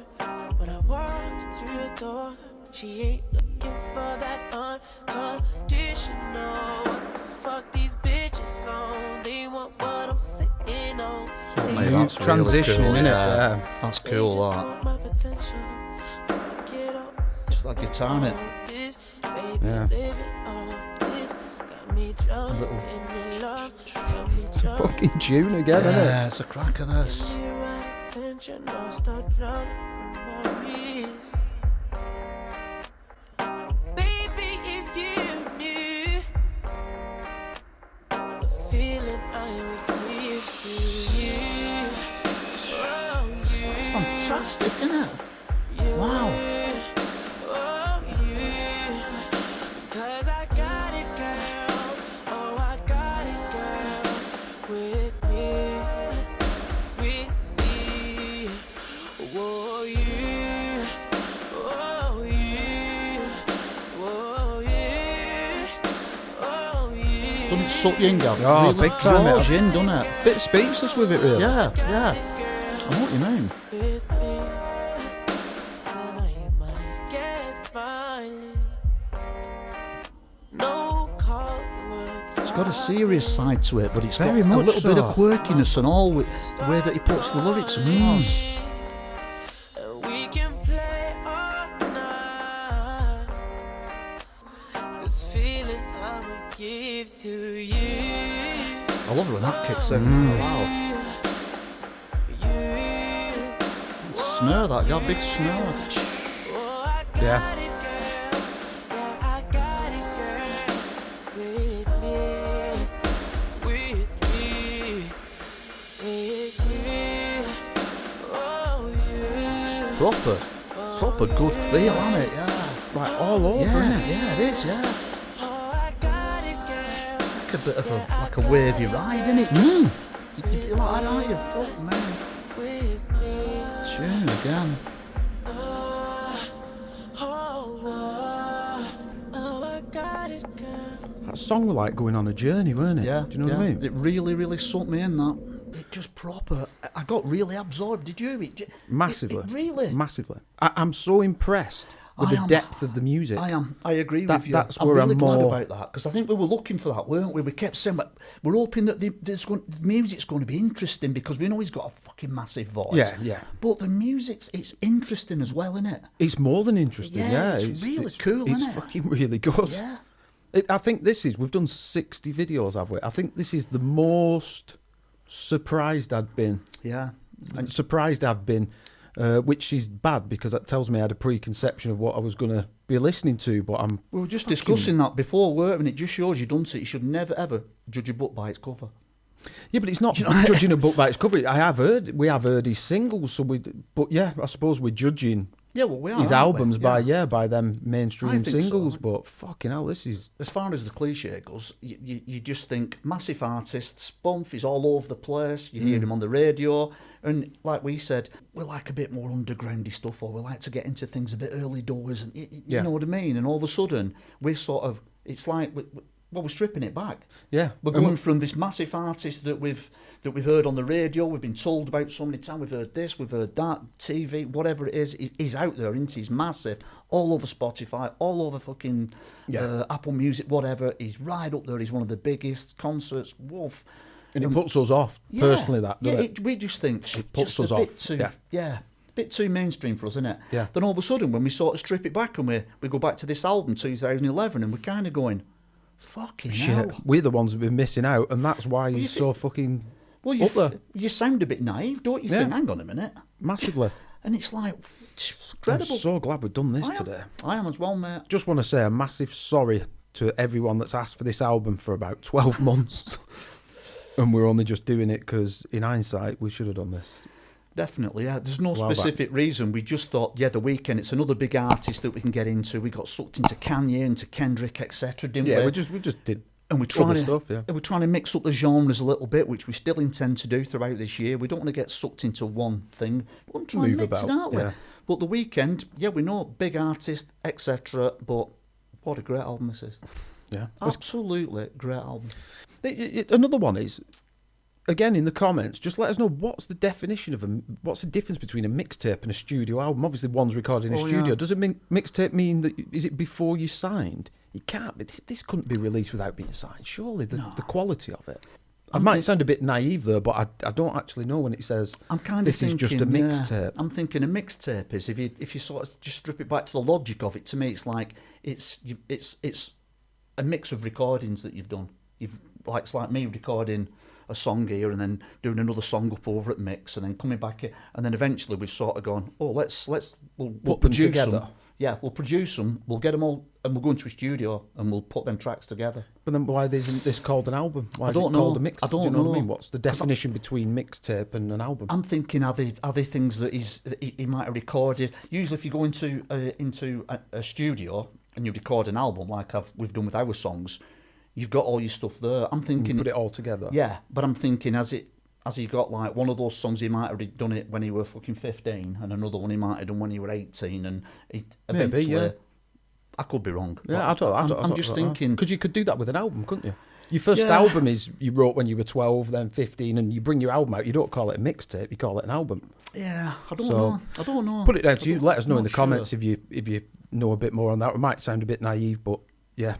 When I walked through your door, she ain't looking for that unconditional. What the fuck these bitches on? They want what I'm sitting on. Mate, New that's transition, really cool, innit? yeah. Yeah. That's They cool, just that. want my potential. Fuck it all. Just that guitar in it. This, baby, Yeah. living off this. Got me drowning in love. Got me It's a fucking tune again, isn't Yeah, it? it's a crack of this. your right attention. I'll start drowning from my wrist. Baby, if you knew the feeling I would give to you. Oh, It's fantastic, isn't it? Wow. with me, with me. Whoa, you, oh, you, whoa, you, oh, you. Doesn't it suck you in, Gav? Oh, big time, mate. Draws you in, doesn't it? Bit speechless with it, really. Yeah, yeah. I know what you mean. With me, then I might get violent. No calls, words. It's got a serious side to it, but it's Very got much a little bit of so. quirkiness and all with the way that he puts the lyrics across. We can play all night. This feeling I'ma give to you. I love it when that kicks in. Wow. Snare, that got big snare. Oh, I got Yeah. it, girl. Yeah, I got it, girl. With me, with me, with me. Oh, yeah. Proper good feel, isn't it? Yeah. Like all over, Yeah, innit? yeah, it is, yeah. Oh, I got it, girl. Like a bit of a wavy ride, isn't it? You feel like that, aren't you? Fuck, man. With me. Tune again. Oh, I got it, girl. That song was like going on a journey, weren't it? Yeah. Do you know yeah. what I mean? It really sucked me in, that. It just proper. I got really absorbed, did you? Massively. It really? Massively. I'm so impressed with I the am. depth of the music. I am. I agree That- with you. that's I'm where really I'm glad more- about that because I think we were looking for that, weren't we? We kept saying, but we're hoping that the music's going to be interesting because we know he's got a fucking massive voice. Yeah, yeah. But the it's interesting as well, isn't it? It's more than interesting, Yeah, yeah. it's really cool, It's isn't it? fucking really good. Yeah. I think we've done 60 videos, have we? I think this is the most surprised I'd been. Yeah. And surprised I've been, which is bad because that tells me I had a preconception of what I was going to be listening to, but I'm... We were just fucking- discussing that before, weren't we? And it just shows you don't it. You should never ever judge a book by its cover. Yeah, but it's not judging a book by its cover. We have heard his singles, but yeah, I suppose we're judging Yeah, well, we are. his aren't we? albums by them mainstream I think so. singles, but fucking hell, this is... As far as the cliche goes, you just think massive artists, Bumf is all over the place, you hear him on the radio, and like we said, we like a bit more undergroundy stuff, or we like to get into things a bit early doors, and you Yeah. know what I mean? And all of a sudden, we're sort of, it's like, we're stripping it back. Yeah. We're going from this massive artist that we've heard on the radio, we've been told about so many times, we've heard this, we've heard that, TV, whatever it is, he's out there, isn't he? He's massive, all over Spotify, all over fucking Apple Music, whatever. He's right up there, he's one of the biggest concerts, woof. And it puts us off, Yeah, personally, that, doesn't yeah, it? we just think It puts just us a bit off, too, yeah. a bit too mainstream for us, isn't it? Yeah. Then all of a sudden, when we sort of strip it back and we go back to this album, 2011, and we're kind of going, fucking Shit, hell. we're the ones who've been missing out, and that's why he's so fucking Well, up there. you sound a bit naive, don't you? Yeah. Think, hang on a minute. Massively. And it's like, it's I'm incredible. so glad we've done this I am. today. I am as well, mate. Just want to say a massive sorry to everyone that's asked for this album for about 12 months. And we're only just doing it because, in hindsight, we should have done this. Definitely, yeah. There's no Well, specific reason. We just thought, yeah, The Weeknd, it's another big artist that we can get into. We got sucked into Kanye, into Kendrick, etc., didn't Yeah, we? we just did And we're trying other to, stuff, yeah. and we're trying to mix up the genres a little bit, which we still intend to do throughout this year. We don't want to get sucked into one thing. We want to try and Move mix about, it, aren't we? yeah. But The Weeknd, yeah, we know, big artist, etc., but what a great album this is. Yeah. Absolutely great album. Another one is, again, in the comments, just let us know what's the definition of what's the difference between a mixtape and a studio album? Obviously, one's recorded in a studio. Yeah. Does it mean mixtape mean that, is it before you signed? It can't be. This couldn't be released without being signed, surely, the quality of it. I might sound a bit naive there, but I don't actually know when it says I'm kind of this thinking, is just a mixtape. Yeah, I'm thinking a mixtape is if you sort of just strip it back to the logic of it. To me, it's like it's a mix of recordings that you've done. It's like me recording a song here and then doing another song up over at mix and then coming back here, and then eventually we've sort of gone, oh, we'll Put them produce together. them. Yeah, we'll produce them, we'll get them all, and we'll go into a studio and we'll put them tracks together. But then why isn't this called an album? Why I is don't it called know. a mixtape? I don't Do you know what I know. mean? What's the definition between mixtape and an album? I'm thinking are they things that he might have recorded. Usually, if you go into a studio and you record an album like we've done with our songs, you've got all your stuff there. I'm thinking, put it all together. Yeah, but I'm thinking, has he got like one of those songs he might have done it when he were fucking 15, and another one he might have done when he were 18, and eventually, Maybe, yeah. I could be wrong. Yeah, I'm just thinking, because you could do that with an album, couldn't you? Your first album is you wrote when you were 12, then 15, and you bring your album out. You don't call it a mixtape; you call it an album. Yeah, I don't know. Put it down to you. Let us know in the comments if you know a bit more on that. It might sound a bit naive, but yeah,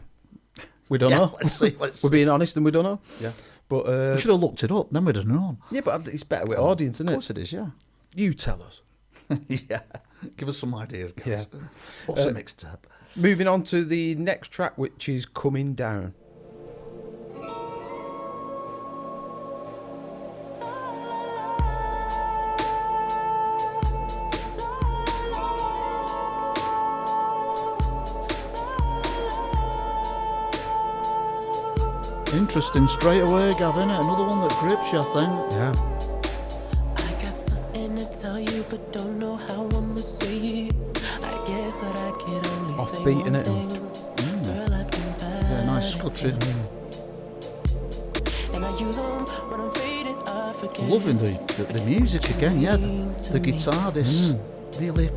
we don't know. Let's see. We're being honest, and we don't know. Yeah, but we should have looked it up. Then we'd have known. Yeah, but it's better with audience, isn't it? Of course it is. Yeah. You tell us. Yeah, give us some ideas, guys. Yeah. What's a mixtape? Moving on to the next track, which is Coming Down. Interesting straight away, Gavin. Another one that grips you, I think. Yeah. I got something to tell you, but don't know how I'ma say it. I guess that I could only say Offbeat, one innit? thing. Girl, I've been bad. Yeah, nice scotchy. And I use them when I'm faded, I forget. Loving the music again, yeah. The guitar, this really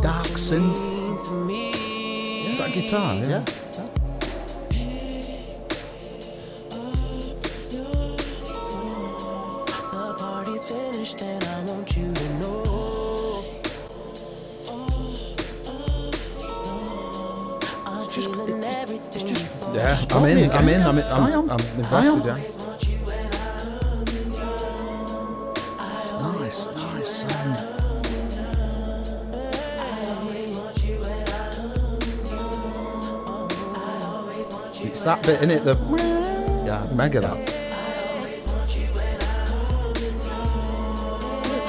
dark synth. To me. Is that guitar? Yeah. The party's finished and I want you to know. I'm feeling everything before. Yeah, got me I'm again. I'm I invested, yeah. Nice sound. It's that bit, innit? Yeah. Mega that.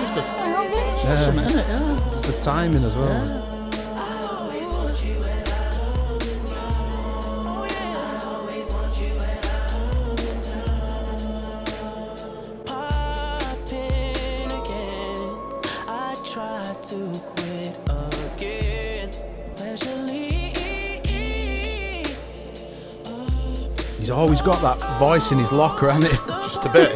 Just something, innit? Yeah. It's the timing as well. Yeah. Popping again. I tried to quit again. Especially. He's always got that voice in his locker, hasn't he? Just a bit.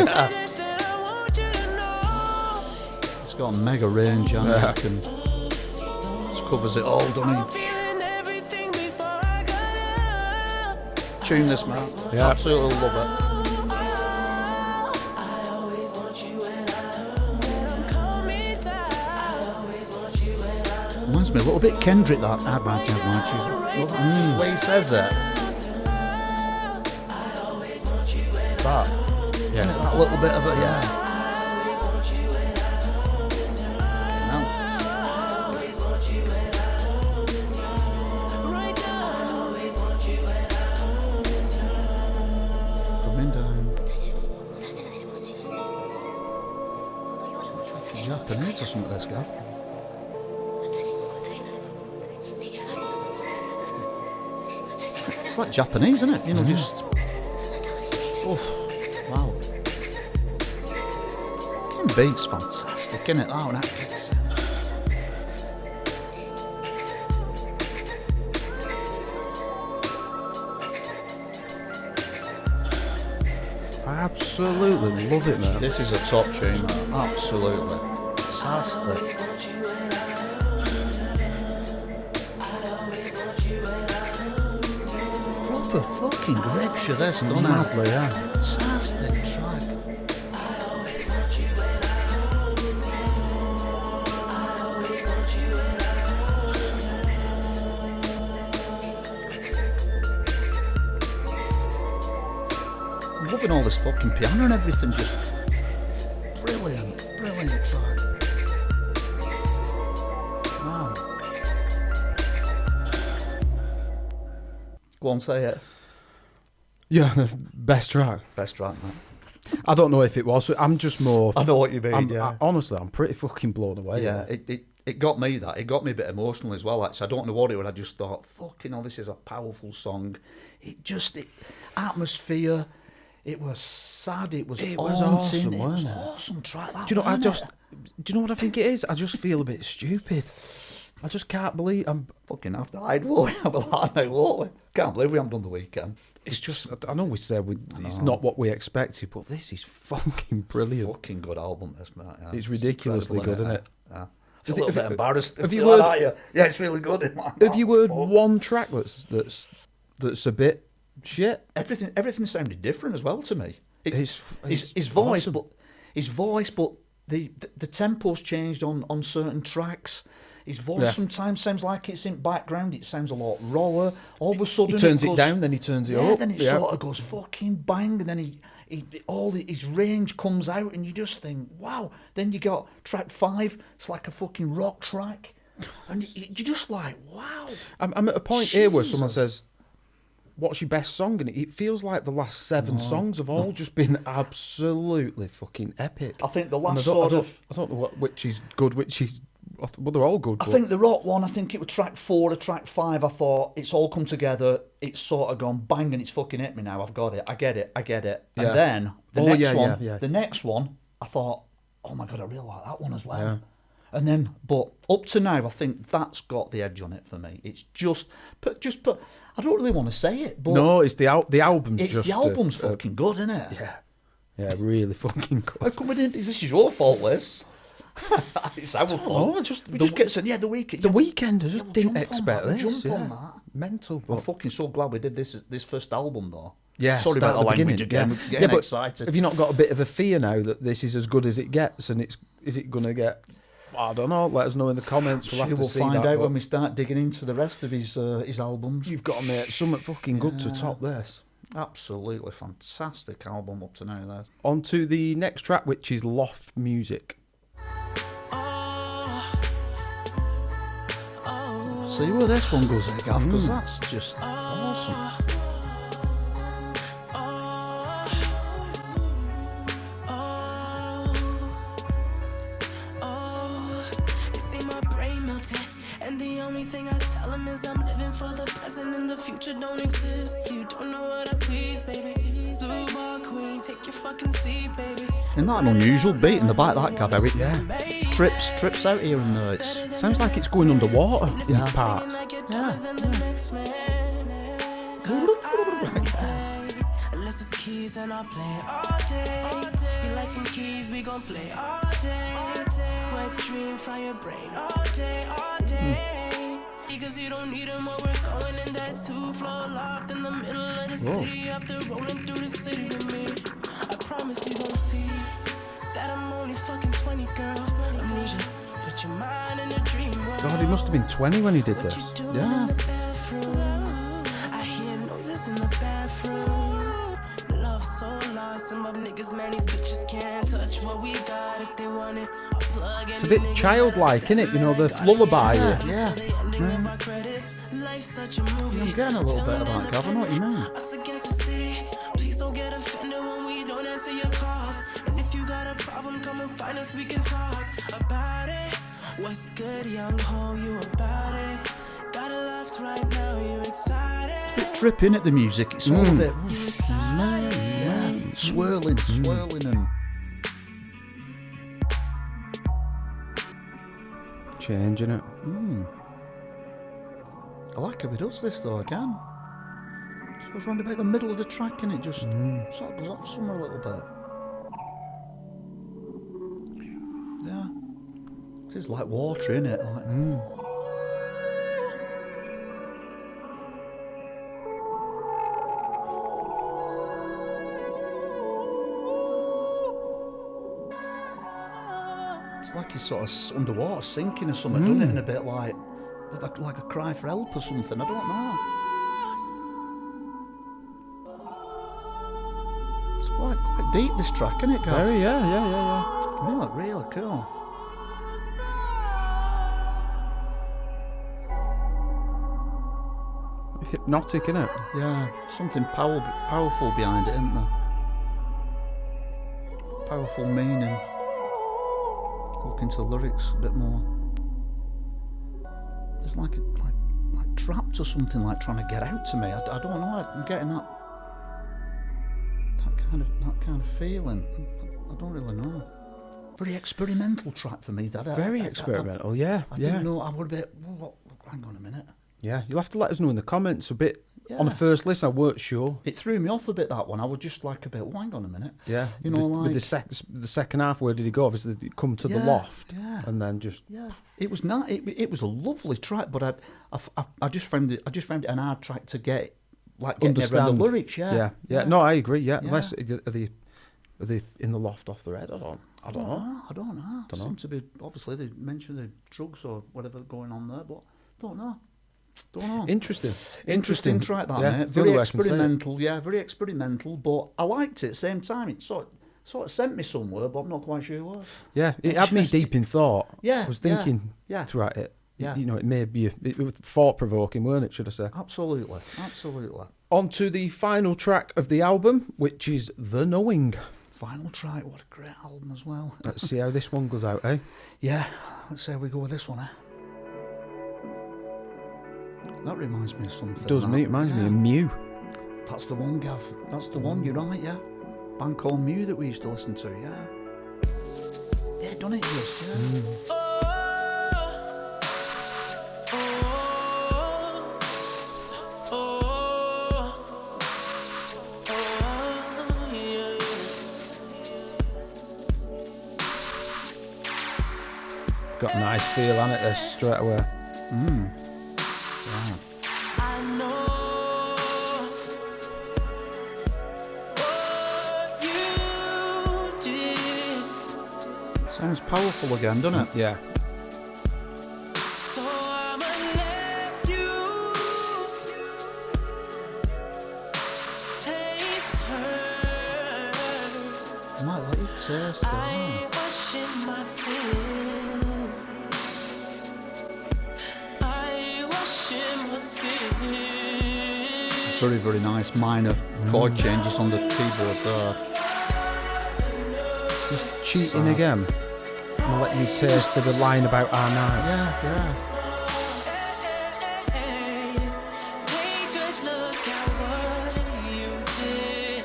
It's got a mega range on it, and just covers it all, doesn't he? Tune this, man. Yeah. Absolutely love it. Reminds me a little bit Kendrick, that. I want you. The way he says it. That. Yeah. That little bit of it, yeah. Coming down. Fucking Japanese or something, this guy. It's like Japanese, isn't it? You know, just. Oof. Wow. Fucking beat's fantastic, isn't it? That one, that kicks in. I absolutely love it, man. This is a top tune, man. Absolutely. Fantastic. Proper fucking grips you, this, doesn't it? Madly, yeah. Fantastic track. I'm loving all this fucking piano and everything, just brilliant track. Wow. Go on, say it. Yeah, the best track. Best track, man. I don't know if it was. I'm just more. I know what you mean, Honestly, I'm pretty fucking blown away. Yeah, it got me that. It got me a bit emotional as well. Actually, I don't know what it was. I just thought, fucking hell, this is a powerful song. It atmosphere. It was sad. It was haunting. Awesome, it was wasn't it? awesome track. That, Do you know? wasn't it? Do you know what I think it is? I just feel a bit stupid. I just can't believe Fucking have died, won't we? Won't we? Can't believe we haven't done the Weeknd. It's just, I know we said it's not what we expected, but this is fucking brilliant. Fucking good album, this, mate. Yeah. It's ridiculously good, isn't it? Yeah. I feel a little bit embarrassed. Have you heard? Yeah, it's really good. Have you heard one track that's a bit shit? Everything sounded different as well to me. His voice, awesome. but the tempo's changed on certain tracks. His voice sometimes sounds like it's in background. It sounds a lot rawer. All of a sudden, He turns it down, then he turns it up. Then it sort of goes fucking bang, and then his range comes out, and you just think, wow. Then you got track 5. It's like a fucking rock track, and you're just like, wow. I'm at a point here where someone says, "What's your best song?" And it feels like the last 7 songs have all just been absolutely fucking epic. I think the last I don't know which is good, which is. Well, they're all good. I think the rock one, I think it was track 4 or track 5. I thought it's all come together. It's sort of gone bang, and it's fucking hit me now. I've got it. I get it. And then the next one, I thought, oh my God, I really like that one as well. Yeah. And then, but up to now, I think that's got the edge on it for me. It's just put. I don't really want to say it, but no, it's the album's. It's just the album's fucking good, isn't it? Yeah, really fucking good. How come we didn't? This is your fault, Liz. It's our fault. We just get the Weeknd. The Weeknd, I just didn't expect this. Jump on that. Mental. I'm fucking so glad we did this first album though. Yeah, sorry about the language again. Yeah, but excited. Have you not got a bit of a fear now that this is as good as it gets, and is it going to get? I don't know. Let us know in the comments. We'll have to see find that, out when we start digging into the rest of his albums. You've got to make something fucking good to top this. Absolutely fantastic album up to now. There. On to the next track, which is Loft Music. See where this one goes, Gav, because that's just awesome. You see my brain melting, and the only thing I tell him is I'm living for the present and the future don't exist. You don't know what I please, baby. Blue bar queen, take your fucking seat, baby. Isn't that an unusual beat in the back of that, Gav? It trips out here and there. It sounds like it's going underwater in parts. Unless it's keys and I play all day. You like them keys, we gon' play all day. Wet dream, fry your brain all day. Because you don't need them, but we're going in that 2-floor loft in the middle of the city. After rolling through the city to me, I promise you gon' see that I'm only fucking 20, girl. Amnesia, put your mind in a dream world. God, he must have been 20 when he did this. Yeah. I hear noises in the bathroom. Love so lost, some of niggas, man, these bitches can't touch what we got. If they want it, I'll plug in. It's a bit childlike, isn't it? You know, the lullaby. Yeah. I'm getting a little bit of that, Gav. I know what you mean. Us against the city. Please don't get offended when we don't answer your calls. And if you got a problem, come and find us. We can talk about it. What's good, young ho? You about it? Got a Loft right now. You excited? It's a bit tripping at the music. It's all a bit swirling and changing it. I like how he does this though again. It goes round about the middle of the track and it just sort of goes off somewhere a little bit. Yeah. It is like water, isn't it? Like, It's like he's sort of underwater sinking or something, doesn't it? And a bit like a cry for help or something. I don't know. It's quite deep, this track, isn't it, Gav? Very, yeah. Really cool. Hypnotic, innit? Yeah, something powerful behind it, isn't there? Powerful meaning. Look into the lyrics a bit more. There's like trapped or something, like trying to get out to me. I don't know. I'm getting that kind of feeling. I don't really know. Very experimental track for me, that. Very experimental, yeah. I didn't know. I would have been. Hang on a minute. Yeah, you'll have to let us know in the comments a bit. Yeah. On the first list, I weren't sure. It threw me off a bit, that one. I was just like a bit, hang on a minute. Yeah, you know, with the second half, where did he go? Obviously, he come to the loft, and then just it was not. It was a lovely track, but I just found it an hard track to get, like getting around the lyrics. Yeah. No, I agree. Yeah, unless are they in the loft off their head? I don't know. I don't know. Seem to be, obviously they mentioned the drugs or whatever going on there, but don't know. Interesting track, that, mate. Very experimental, very experimental, but I liked it. Same time, it sort of sent me somewhere, but I'm not quite sure where. Yeah, it had me deep in thought. Yeah, I was thinking throughout it. Yeah, you know, it may be it was thought-provoking, weren't it? Should I say? Absolutely. On to the final track of the album, which is The Knowing. Final track. What a great album as well. Let's see how this one goes out, eh? Yeah, let's see how we go with this one, eh? That reminds me of something. It does, me. It reminds me of Mew. That's the one, Gav. That's the one, you're right, yeah. Band called Mew that we used to listen to, yeah. Yeah, done it, yes, yeah. Got a nice feel on it there straight away. Sounds powerful again, doesn't it? Yeah. So I'ma let you taste her. I might let you taste it. I ain't washing my sins. I ain't washing my sins. Very, very nice minor chord changes on the keyboard there. Just cheating again. I'm gonna let you taste the line about our night. Yeah. Take a look at what you did.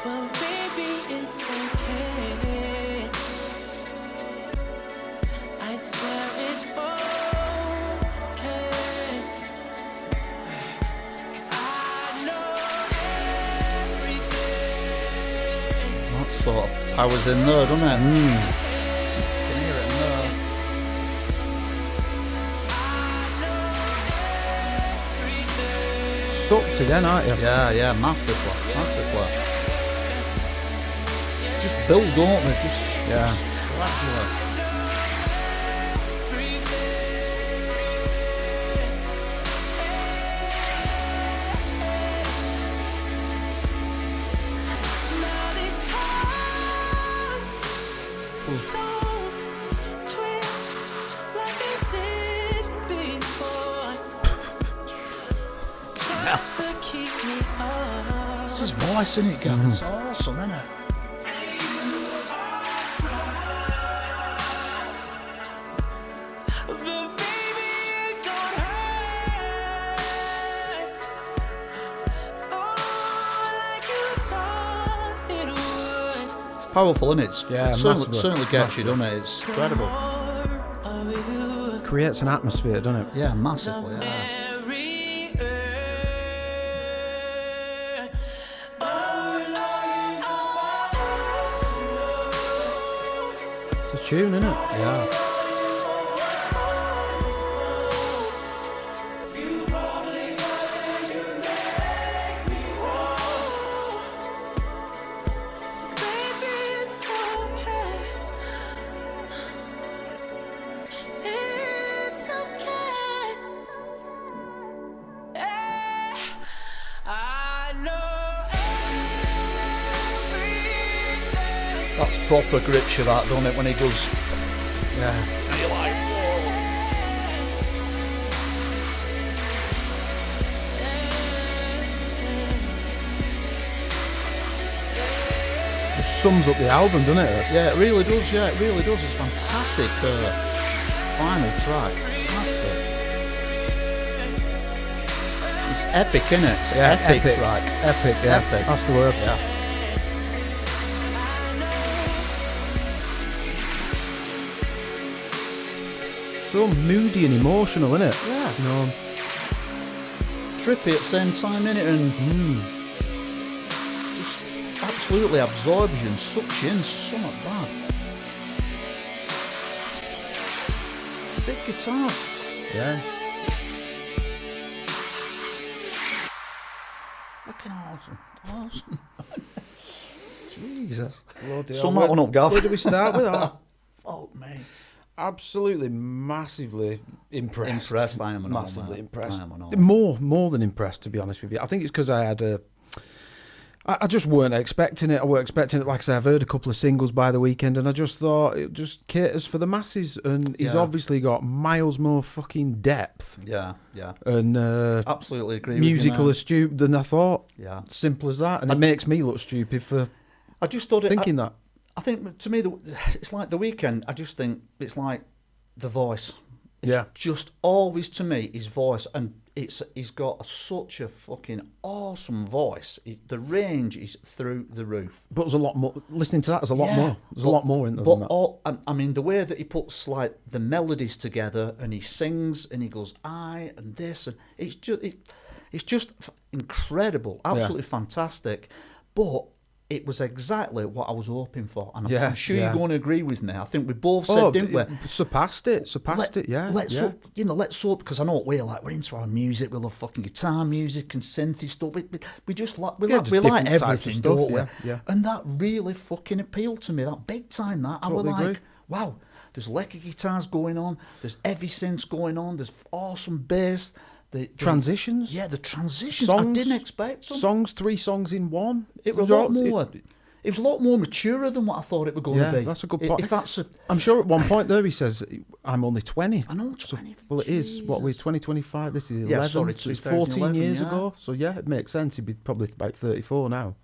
Well, baby, it's okay. I swear it's okay. 'Cause I know everything. That sort of powers in there, doesn't it? You can hear it in there. Sucked again, aren't you? Yeah, massively. Just build, don't they? Just gradually. Now these times don't twist like they did before. Try to keep me up. It's his voice, isn't it, Gavin? It's awesome, isn't it? But baby, it don't hurt. Oh, like you thought it would. Powerful, isn't it? Massively. Certainly gets you, doesn't it? It's incredible. More of you. Creates an atmosphere, doesn't it? Yeah, massively, yeah. It's a tune, isn't it? Yeah. Baby, it's okay. It's okay. I know everything. That's proper grips you, that, don't it, when he goes... Yeah. And you're like, whoa. sums up the album, doesn't it? Yeah, it really does. Yeah, it really does. It's fantastic. Final track. Fantastic. It's epic, isn't it? It's epic track. Epic, yeah. Epic. That's the word. Yeah. So moody and emotional, isn't it? Yeah. You know, Trippy at the same time, innit? And just absolutely absorbs you and sucks you in. So not bad. Big guitar. yeah. Fucking awesome. Awesome. Jesus. Bloody Sum hell, that one up, Gav. Where do we start with that? Fuck me. Absolutely, massively impressed. Impressed, I am an massively all, impressed. I am an all. More than impressed, to be honest with you. I think it's because I had I just weren't expecting it. I weren't expecting it. Like I say, I've heard a couple of singles by the weekend, and I just thought it just caters for the masses. And he's obviously got miles more fucking depth. Yeah, yeah. And Absolutely agree musical with you, astute than I thought. Yeah. Simple as that. And it makes me look stupid for I just thought thinking that. I think, to me, it's like The Weeknd. I just think it's like The Voice. It's Yeah. just always, to me, his voice. And he's got such a fucking awesome voice. The range is through the roof. But there's a lot more. Listening to that, there's a lot Yeah, more. There's a lot more in there But than that. I mean, the way that he puts like the melodies together, and he sings, and he goes I and this, and it's just incredible, absolutely fantastic. But it was exactly what I was hoping for, and I'm sure you're going to agree with me. I think we both said, didn't we? Surpassed it, yeah. Let's yeah. let's hope, because I know what we're like. We're into our music. We love fucking guitar music and synthy stuff. We just like we like different types of everything, stuff, don't we? yeah. And that really fucking appealed to me. That big time. That I was Totally like, agree. wow. There's electric guitars going on. There's heavy synths going on. There's awesome bass. The Transitions. Yeah, the transitions. Songs, I didn't expect them. Songs, 3 songs in one. It was a lot more. It was a lot more mature than what I thought it was going to be. Yeah, that's a good point. If that's I'm sure at one point there he says, I'm only 20. I know, 20. Well, it is. What, we're 2025? This is 11. Yeah, sorry, so it's 14 2011, years yeah. ago. So, yeah, it makes sense. He'd be probably about 34 now.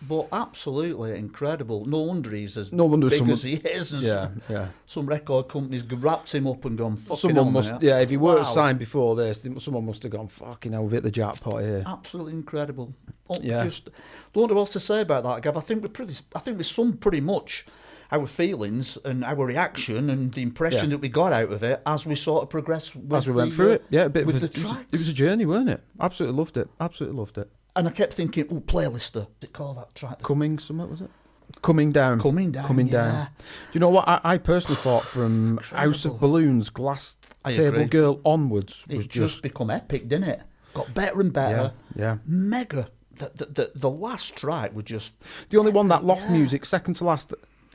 But absolutely incredible. No wonder he's as No wonder big someone- as he is. And Yeah. some record companies wrapped him up and gone, fucking Someone hell, must, mate. yeah, if he weren't Wow. signed before this, someone must have gone, fucking hell, we've hit the jackpot here. Absolutely incredible. Yeah. Just don't know what else to say about that, Gav. I think we summed pretty much our feelings and our reaction and the impression that we got out of it as we sort of progressed As we went through it. Yeah, a bit with of the it was, tracks. it was a journey, weren't it? Absolutely loved it. Absolutely loved it. And I kept thinking, playlister. What's it called, that track? Coming, something, was it? Coming Down. Coming Down, Coming yeah. Down. Do you know what? I personally thought from House of Balloons, Glass I Table agree. Girl onwards was It just become epic, didn't it? Got better and better. Yeah. Mega. The last track was just... The only one that Loft music, second to last.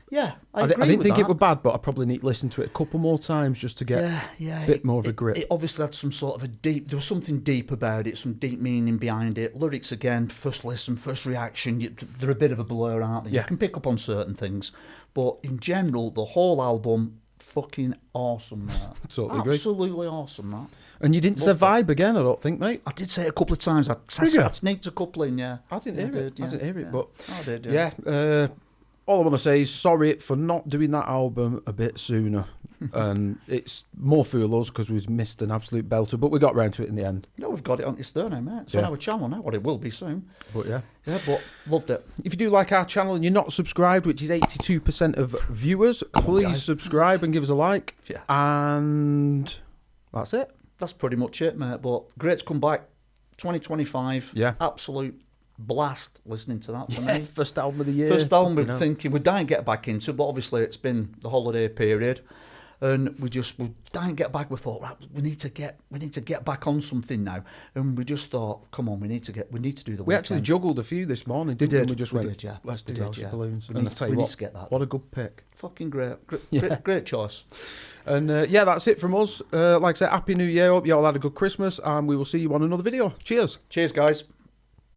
Yeah, I didn't think it was bad, but I probably need to listen to it a couple more times just to get a bit more of a grip. It obviously had some sort of there was something deep about it, some deep meaning behind it. Lyrics, again, first listen, first reaction, they're a bit of a blur, aren't they? Yeah. You can pick up on certain things. But in general, the whole album, fucking awesome, mate. Totally agree. Absolutely awesome, that. And you didn't say vibe again, I don't think, mate. I did say it a couple of times. I sneaked a couple in, yeah. I didn't hear it. I didn't hear it, but I did, yeah. All I want to say is sorry for not doing that album a bit sooner. And it's more fool us because we've missed an absolute belter, but we got round to it in the end. No, we've got it on its there now, mate. It's on our channel now, what it will be soon. But yeah. Yeah, but loved it. If you do like our channel and you're not subscribed, which is 82% of viewers, please subscribe and give us a like. Yeah. And that's it. That's pretty much it, mate. But great to come back. 2025. Yeah. Absolute blast listening to that for Yeah, me. first album of the year. First album, we're You know. thinking we're dying to get back into, but obviously it's been the holiday period, and we're dying to get back. We thought, right, we need to get back on something now, and we just thought, come on, we need to do the. We actually juggled a few this morning, didn't we? did. We just We went, did, yeah. let's We do did, House of yeah. Balloons. We And need- I tell we you need what, to get that. what a good pick. Fucking great. Yeah. Great choice. And yeah, that's it from us. Like I said, Happy New Year. Hope you all had a good Christmas, and we will see you on another video. Cheers. Cheers, guys.